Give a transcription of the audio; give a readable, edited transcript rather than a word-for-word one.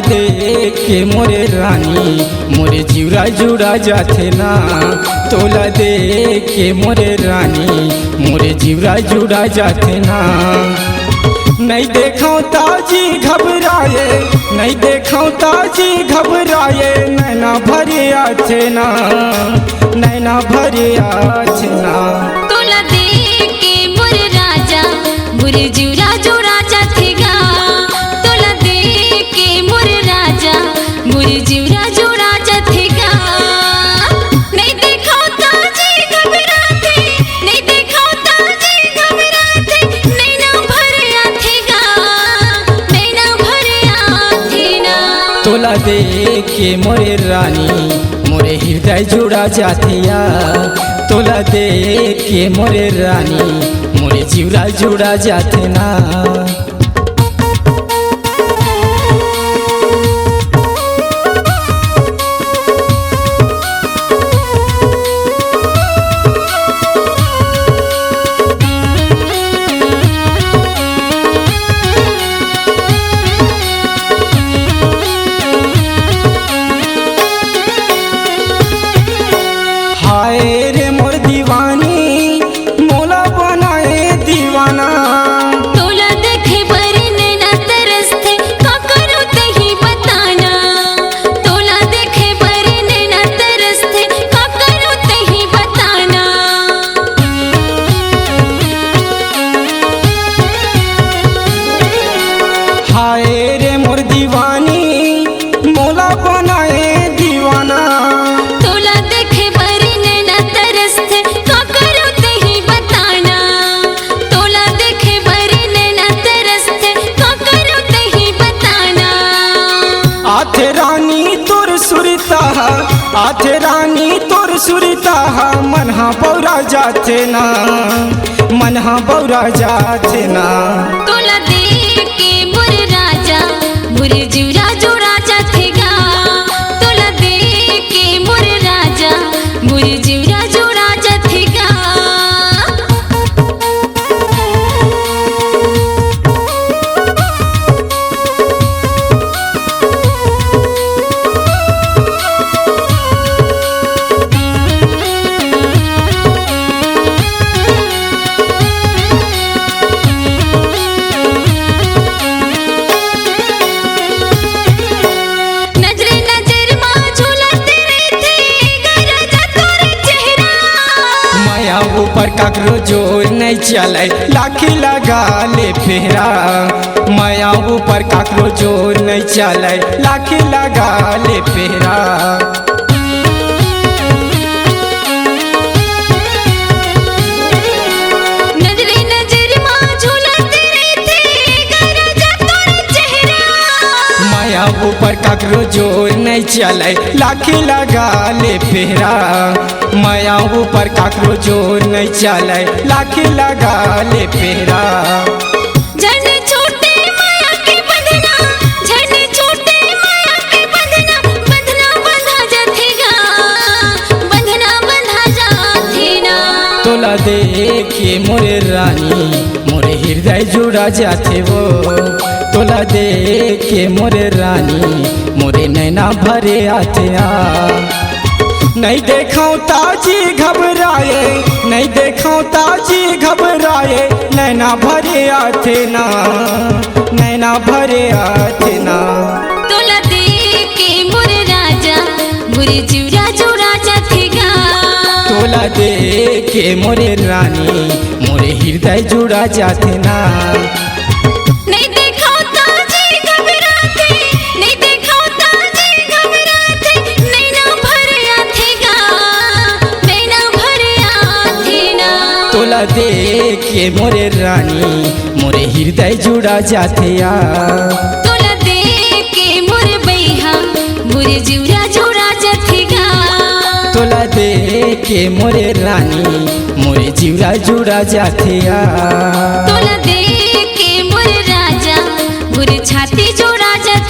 देख के मोरे रानी मोरे जीवरा जुड़ा जाथे ना। तोला देख के मोरे रानी मोरे जीवरा जुड़ा जाथे ना। नहीं देखो ताजी घबराए, नहीं देखो ताजी घबराए, नैना भरे आथे ना, नैना भरे आथे ना। तोला देख के मोरे राजा मोरे जीवरा जुड़ा जाथेगा। तोला देख के मोरे राजा मोरे जीवरा जुड़ा जाथेगा। नहीं देखो ताजी घबराते, नहीं देखो ताजी घबराते, नैना भरे आथेगा, नैना भरे आथेना। तोला देख के मोरे रानी मोरे हृदय जुड़ा जाथिया। तोला देख के मोरे रानी मोरे जीवरा जुड़ा जाथे ना। हाय रे मोर दीवानी मोला बनाए दीवाना। तोला देखे बर नैना तरसथे, का करो तही बताना। तोला देखे बर नैना तरसथे, का करो तही बताना। हाय रे मोर दीवानी मोला बनाए दीवाना। तोला देखे बर नैना तरसथे, का करो तही बताना। तोला देखे बर नैना तरसथे, का करो तही बताना। आथे रानी तोर सुरता, आथे रानी तोर सुरता, मनहा बौरा जाथे ना, मनहा बौरा जाथे ना। तोला देख के मोरे राजा मोरे जीवरा जुड़ा जाथेगा। तोला देख के मोरे राजा मोरे जीवरा जुड़ा जाथेगा। नजरे नजर माँ झूलते रहते, गरजा तोर चेहरा। माया ऊपर काकरो जोर नहीं चले, लाखी लगा ले फेरा। माया ऊपर काकरो जोर नहीं चले, लाखी लगा ले फेरा। नजरे नजर माँ झूलते रहते, गरजा तोर चेहरा। माया ऊपर काकरो जोर नहीं चले, लाखी लगा ले फेरा। माया ऊपर काकरो जोर नहीं चले, लाखी लगा ले फेरा। झन छूटे माया के बंधना, झन छूटे माया के बंधना, बंधना बंधा जाथेगा, बंधना बंधा जाथेना। तोला देख के मोरे रानी मोरे हृदय जुड़ा जाथे वो। तोला देख के मोरे रानी मोरे नैना भरे आते आ। नहीं देखो ताजी घबराए, नहीं देखो ताजी घबराए, नैना भरे आते ना, नैना भरे आते ना। तोला देख के मोरे राजा मोरे जीवरा जुड़ा जाथेगा। तोला देख के मोरे रानी मोरे हृदय जुड़ा जाते ना। नहीं देखो ताजी घबराते, नहीं देखो ताजी घबराते, नैना भरे आथेगा, नैना भरे आथेना। तोला देख के मोरे रानी मोरे हृदय जुड़ा जाथे आ। तोला देख के मोरे बैहा मोरे जीवरा जुड़ा जाथेगा। तोला देख के मोरे रानी मोरे जीवरा जुड़ा जाथे आ। तोला देख के मोरे राजा मोरे छाती जुड़ा जाथेगा।